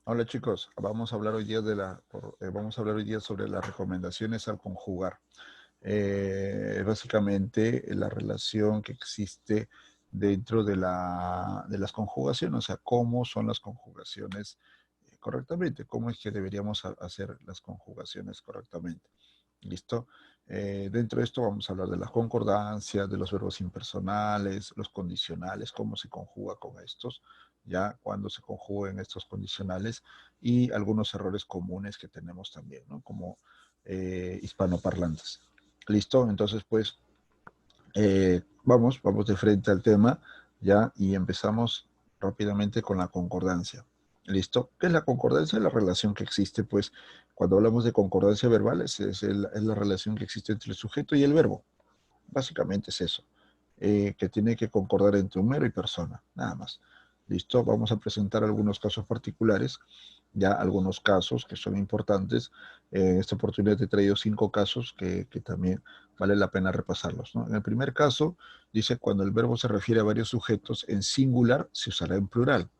Hola chicos, vamos a hablar hoy día vamos a hablar hoy día sobre las recomendaciones al conjugar. Básicamente la relación que existe dentro de las conjugaciones, o sea, cómo son las conjugaciones correctamente, cómo es que deberíamos hacer las conjugaciones correctamente. ¿Listo? Dentro de esto vamos a hablar de la concordancia, de los verbos impersonales, los condicionales, cómo se conjuga con estos, ya cuando se conjugan estos condicionales y algunos errores comunes que tenemos también, ¿no? Como hispanoparlantes. ¿Listo? Entonces, pues, vamos de frente al tema, ya, y empezamos rápidamente con la concordancia. ¿Listo? ¿Qué es la concordancia? La relación que existe, pues, cuando hablamos de concordancia verbal, es la relación que existe entre el sujeto y el verbo. Básicamente es eso, que tiene que concordar entre un mero y persona, nada más. ¿Listo? Vamos a presentar algunos casos particulares, ya algunos casos que son importantes. En esta oportunidad he traído 5 casos que también vale la pena repasarlos, ¿no? En el primer caso, dice, cuando el verbo se refiere a varios sujetos en singular, se usará en plural.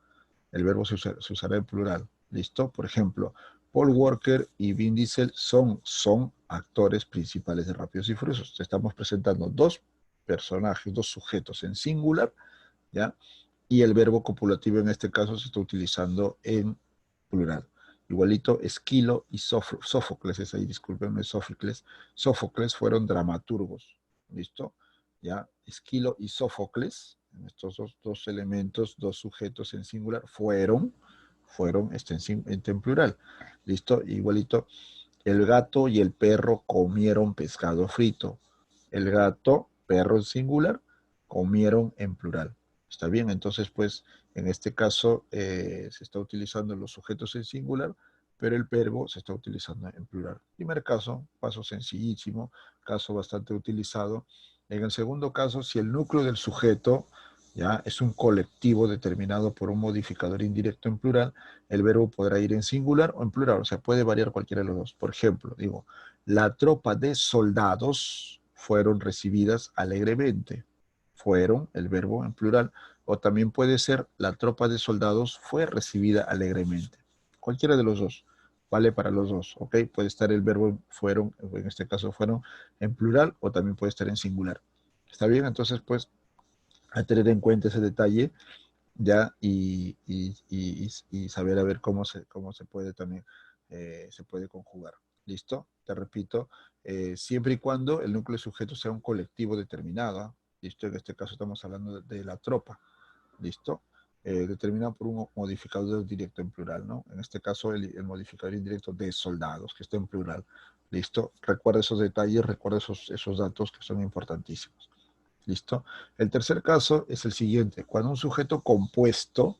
El verbo se usará en plural. ¿Listo? Por ejemplo, Paul Walker y Vin Diesel son actores principales de Rápidos y Furiosos. Estamos presentando dos personajes, dos sujetos en singular, ¿ya? Y el verbo copulativo en este caso se está utilizando en plural. Igualito, Esquilo y Sófocles, es ahí, discúlpenme, Sófocles fueron dramaturgos, ¿listo? ¿Ya? Esquilo y Sófocles, estos dos elementos, dos sujetos en singular, en plural, ¿listo? Igualito, el gato y el perro comieron pescado frito. El gato, perro en singular, comieron en plural. ¿Está bien? Entonces, pues, en este caso se está utilizando los sujetos en singular, pero el verbo se está utilizando en plural. Primer caso, paso sencillísimo, caso bastante utilizado. En el segundo caso, si el núcleo del sujeto ya es un colectivo determinado por un modificador indirecto en plural, el verbo podrá ir en singular o en plural, o sea, puede variar cualquiera de los dos. Por ejemplo, digo, la tropa de soldados fueron recibidas alegremente. Fueron, el verbo en plural, o también puede ser la tropa de soldados fue recibida alegremente. Cualquiera de los dos, vale para los dos, ¿ok? Puede estar el verbo fueron, en este caso fueron, en plural o también puede estar en singular. ¿Está bien? Entonces, pues, a tener en cuenta ese detalle ya y saber a ver cómo se puede también, se puede conjugar. ¿Listo? Te repito, siempre y cuando el núcleo de sujeto sea un colectivo determinado. ¿Listo? En este caso estamos hablando de la tropa. ¿Listo? Determinado por un modificador directo en plural, ¿no? En este caso el modificador indirecto de soldados, que está en plural. ¿Listo? Recuerda esos detalles, recuerda esos datos que son importantísimos. ¿Listo? El tercer caso es el siguiente. Cuando un sujeto compuesto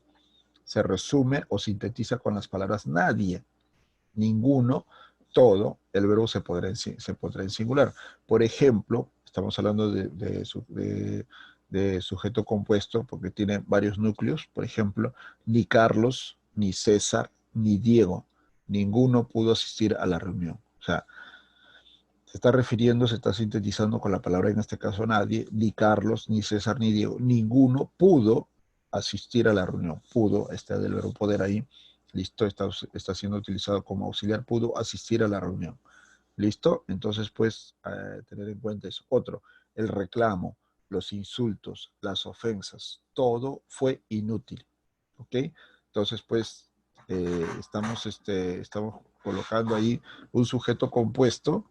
se resume o sintetiza con las palabras nadie, ninguno, todo, el verbo se podrá en singular. Por ejemplo, estamos hablando de sujeto compuesto porque tiene varios núcleos. Por ejemplo, ni Carlos, ni César, ni Diego. Ninguno pudo asistir a la reunión. O sea, se está sintetizando con la palabra, en este caso nadie, ni Carlos, ni César, ni Diego, ninguno pudo asistir a la reunión. Pudo, está del verbo poder ahí, listo, está siendo utilizado como auxiliar, pudo asistir a la reunión. ¿Listo? Entonces, pues, tener en cuenta eso. Otro, el reclamo, los insultos, las ofensas, todo fue inútil. ¿Ok? Entonces, pues, estamos colocando ahí un sujeto compuesto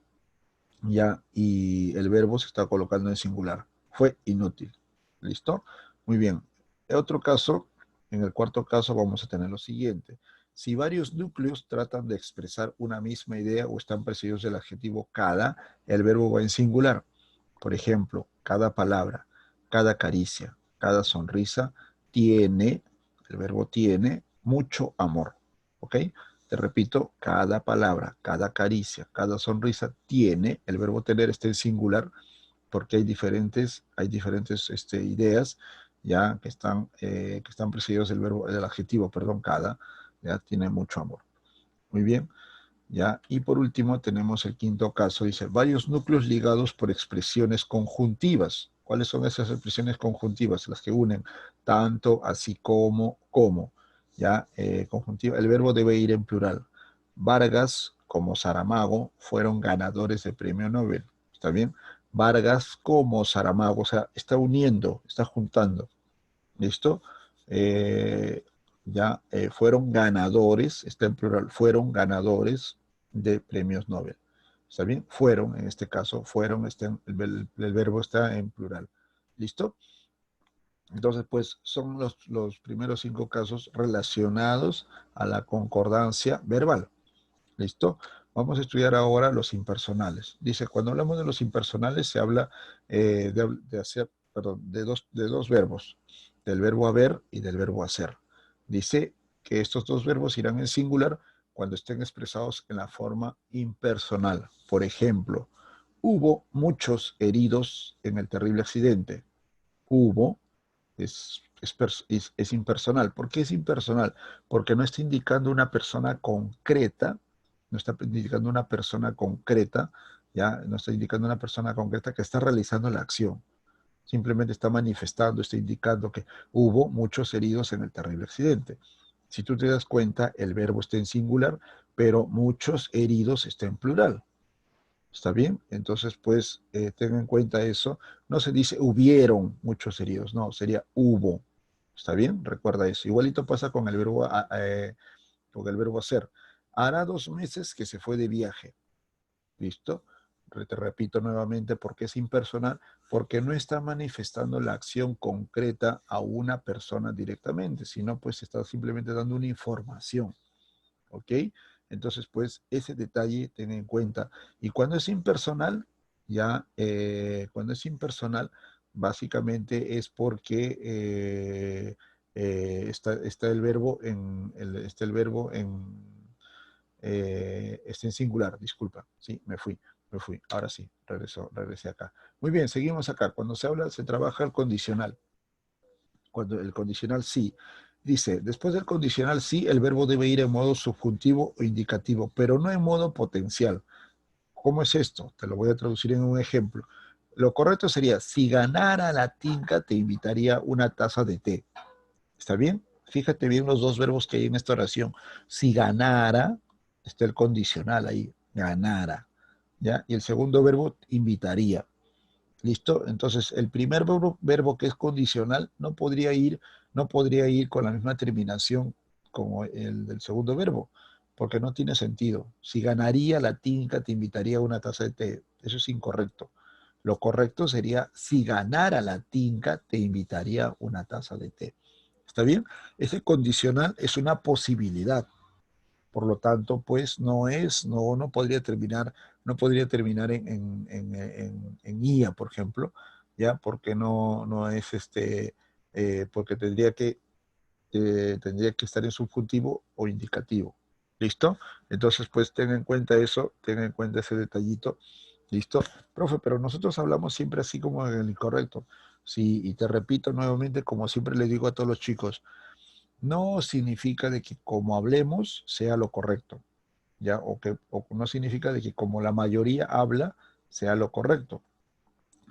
ya, y el verbo se está colocando en singular. Fue inútil. ¿Listo? Muy bien. En otro caso, en el cuarto caso vamos a tener lo siguiente. Si varios núcleos tratan de expresar una misma idea o están precedidos del adjetivo cada, el verbo va en singular. Por ejemplo, cada palabra, cada caricia, cada sonrisa tiene, el verbo tiene, mucho amor. ¿Ok? Te repito, cada palabra, cada caricia, cada sonrisa tiene, el verbo tener está en singular porque hay diferentes ideas ya que están precedidos del adjetivo, perdón, cada, ya tiene mucho amor. Muy bien, ya. Y por último tenemos el quinto caso, dice, varios núcleos ligados por expresiones conjuntivas. ¿Cuáles son esas expresiones conjuntivas? Las que unen tanto, así como, como. ya, conjuntiva, el verbo debe ir en plural. Vargas, como Saramago, fueron ganadores del premio Nobel. ¿Está bien? Vargas como Saramago, o sea, está uniendo, está juntando. ¿Listo? Eh, ya fueron ganadores, está en plural, fueron ganadores de premios Nobel. ¿Está bien? Fueron, en este caso, fueron, el verbo está en plural. ¿Listo? Entonces, pues son los primeros 5 casos relacionados a la concordancia verbal. ¿Listo? Vamos a estudiar ahora los impersonales. Dice, cuando hablamos de los impersonales se habla de hacer, perdón, de dos verbos, del verbo haber y del verbo hacer. Dice que estos dos verbos irán en singular cuando estén expresados en la forma impersonal. Por ejemplo, hubo muchos heridos en el terrible accidente. Hubo es impersonal. ¿Por qué es impersonal? Porque no está indicando una persona concreta, no está indicando una persona concreta, ya no está indicando una persona concreta que está realizando la acción. Simplemente está manifestando, está indicando que hubo muchos heridos en el terrible accidente. Si tú te das cuenta, el verbo está en singular, pero muchos heridos está en plural. ¿Está bien? Entonces, pues, ten en cuenta eso. No se dice hubieron muchos heridos, no, sería hubo. ¿Está bien? Recuerda eso. Igualito pasa con el verbo hacer. Hará 2 meses que se fue de viaje. ¿Listo? Te repito nuevamente porque es impersonal, porque no está manifestando la acción concreta a una persona directamente, sino pues está simplemente dando una información. ¿Ok? Entonces, pues, ese detalle ten en cuenta. Y cuando es impersonal, ya, cuando es impersonal, básicamente es porque está el verbo está el verbo está en singular, disculpa, sí, me fui, ahora sí, regresé acá. Muy bien, seguimos acá. Cuando se habla, se trabaja el condicional. Cuando el condicional sí. Dice, después del condicional sí, el verbo debe ir en modo subjuntivo o indicativo, pero no en modo potencial. ¿Cómo es esto? Te lo voy a traducir en un ejemplo. Lo correcto sería, si ganara la tinca, te invitaría una taza de té. ¿Está bien? Fíjate bien los dos verbos que hay en esta oración. Si ganara, está el condicional ahí, ganara. ¿Ya? Y el segundo verbo, invitaría. ¿Listo? Entonces, el primer verbo que es condicional no podría ir con la misma terminación como el del segundo verbo, porque no tiene sentido. Si ganaría la tinca, te invitaría a una taza de té. Eso es incorrecto. Lo correcto sería, si ganara la tinca, te invitaría a una taza de té. ¿Está bien? Ese condicional es una posibilidad. Por lo tanto, pues no podría terminar, no podría terminar en IA, por ejemplo, ya, porque no es porque tendría que estar en subjuntivo o indicativo. ¿Listo? Entonces, pues ten en cuenta eso, ten en cuenta ese detallito. ¿Listo? Profe, pero nosotros hablamos siempre así como en el incorrecto. Sí, y te repito nuevamente, como siempre le digo a todos los chicos, no significa de que como hablemos sea lo correcto. ¿Ya? O no significa de que como la mayoría habla, sea lo correcto.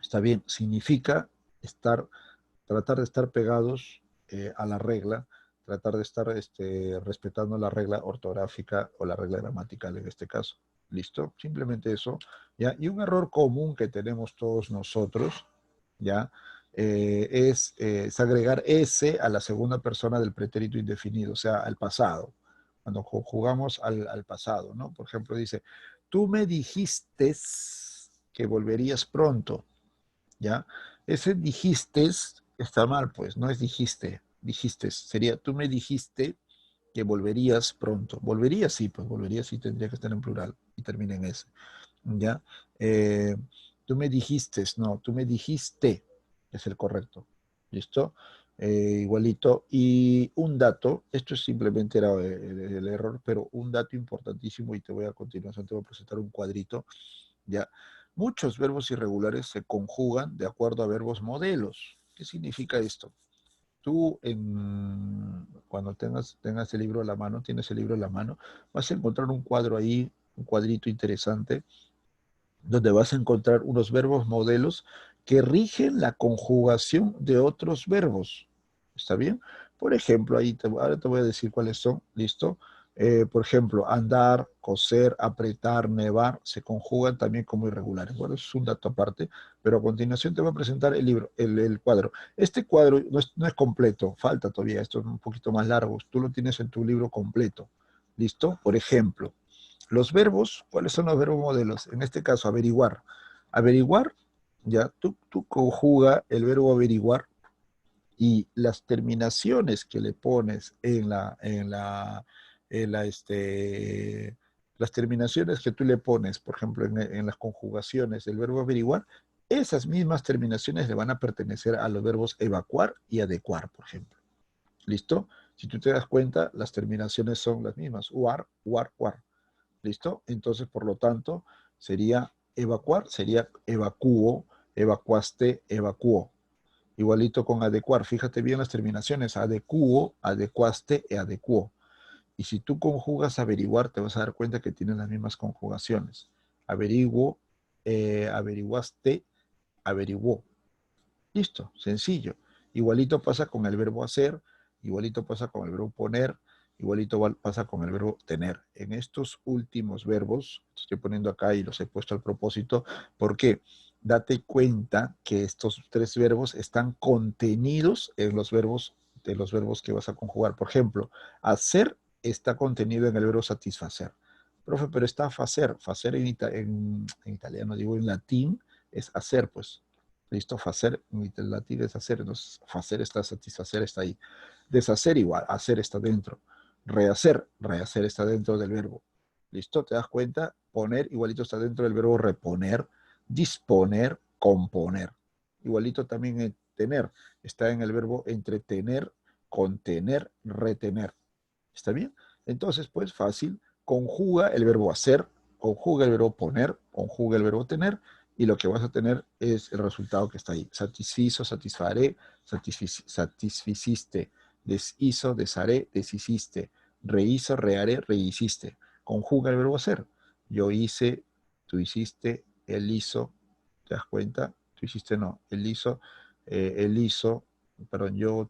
Está bien, significa tratar de estar pegados a la regla, tratar de estar respetando la regla ortográfica o la regla gramatical en este caso. ¿Listo? Simplemente eso. ¿Ya? Y un error común que tenemos todos nosotros, ¿ya? Es agregar S a la segunda persona del pretérito indefinido, o sea, al pasado, cuando jugamos al pasado, ¿no? Por ejemplo, dice, tú me dijiste que volverías pronto, ¿ya? Ese dijiste está mal, pues, no es dijiste, dijiste, sería, tú me dijiste que volverías pronto. Volverías, sí, pues volverías sí tendría que estar en plural y termina en S, ¿ya? Eh, tú me dijiste, no, tú me dijiste, es el correcto. ¿Listo? Igualito. Y un dato, esto simplemente era el error, pero un dato importantísimo y te voy a continuación, te voy a presentar un cuadrito, ¿ya? Muchos verbos irregulares se conjugan de acuerdo a verbos modelos. ¿Qué significa esto? Tú cuando tengas el libro a la mano, tienes el libro a la mano, vas a encontrar un cuadro ahí, un cuadrito interesante, donde vas a encontrar unos verbos modelos que rigen la conjugación de otros verbos. ¿Está bien? Por ejemplo, ahora te voy a decir cuáles son, ¿listo? Por ejemplo, andar, coser, apretar, nevar, se conjugan también como irregulares. Bueno, eso es un dato aparte, pero a continuación te voy a presentar el libro, el cuadro. Este cuadro no es completo, falta todavía, esto es un poquito más largo. Tú lo tienes en tu libro completo, ¿listo? Por ejemplo, los verbos, ¿cuáles son los verbos modelos? En este caso, averiguar. Averiguar, ya, tú conjuga el verbo averiguar y las terminaciones que le pones las terminaciones que tú le pones, por ejemplo, en las conjugaciones del verbo averiguar, esas mismas terminaciones le van a pertenecer a los verbos evacuar y adecuar, por ejemplo. ¿Listo? Si tú te das cuenta, las terminaciones son las mismas. Uar, uar, uar. ¿Listo? Entonces, por lo tanto, sería evacuar, sería evacuo, evacuaste, evacuó. Igualito con adecuar, fíjate bien las terminaciones, adecuo, adecuaste e adecuó. Y si tú conjugas averiguar, te vas a dar cuenta que tienen las mismas conjugaciones. Averiguo, averiguaste, averiguó. Listo, sencillo. Igualito pasa con el verbo hacer, igualito pasa con el verbo poner, igualito pasa con el verbo tener. En estos últimos verbos, estoy poniendo acá y los he puesto al propósito, porque date cuenta que estos tres verbos están contenidos en los verbos de los verbos que vas a conjugar. Por ejemplo, hacer está contenido en el verbo satisfacer. Profe, pero está facer. Facer en italiano, digo en latín, es hacer, pues. Listo, facer, en latín es hacer, entonces facer está, satisfacer está ahí. Deshacer igual, hacer está dentro. Rehacer, rehacer está dentro del verbo. ¿Listo? ¿Te das cuenta? Poner igualito está dentro del verbo reponer, disponer, componer. Igualito también en tener, está en el verbo entretener, contener, retener. ¿Está bien? Entonces, pues fácil, conjuga el verbo hacer, conjuga el verbo poner, conjuga el verbo tener, y lo que vas a tener es el resultado que está ahí. Satisfizo, satisfaré, satisficiste, deshizo, desharé, deshiciste, rehizo, reharé, rehiciste. Conjuga el verbo hacer. Yo hice, tú hiciste, él hizo, ¿te das cuenta? Tú hiciste, no, él hizo, perdón, yo,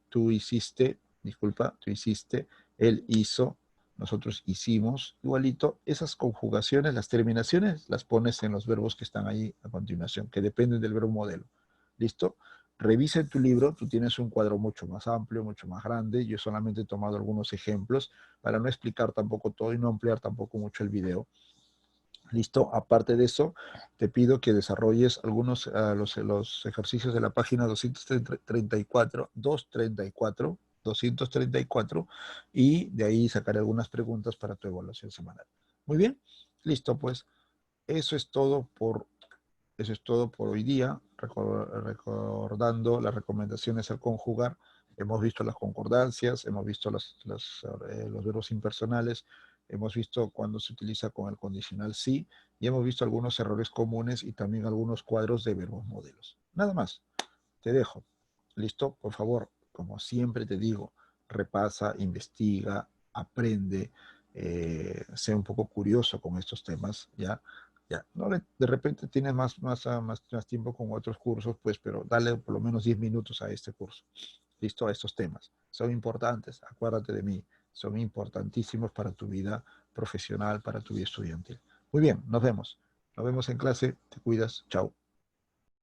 tú hiciste, disculpa, tú hiciste, él hizo, nosotros hicimos, igualito, esas conjugaciones, las terminaciones, las pones en los verbos que están ahí a continuación, que dependen del verbo modelo. ¿Listo? Revisa en tu libro, tú tienes un cuadro mucho más amplio, mucho más grande. Yo solamente he tomado algunos ejemplos para no explicar tampoco todo y no ampliar tampoco mucho el video. ¿Listo? Aparte de eso, te pido que desarrolles algunos los ejercicios de la página 234, 234, y de ahí sacaré algunas preguntas para tu evaluación semanal. Muy bien, listo, pues eso es todo por, eso es todo por hoy día, recordando las recomendaciones al conjugar. Hemos visto las concordancias, hemos visto los verbos impersonales, hemos visto cuando se utiliza con el condicional sí, y hemos visto algunos errores comunes y también algunos cuadros de verbos modelos. Nada más, te dejo. ¿Listo? Por favor, como siempre te digo, repasa, investiga, aprende, sea un poco curioso con estos temas, ¿ya? Ya, no de repente tienes más tiempo con otros cursos, pues, pero dale por lo menos 10 minutos a este curso. ¿Listo? A estos temas. Son importantes, acuérdate de mí, son importantísimos para tu vida profesional, para tu vida estudiantil. Muy bien, nos vemos. Nos vemos en clase, te cuidas, chao.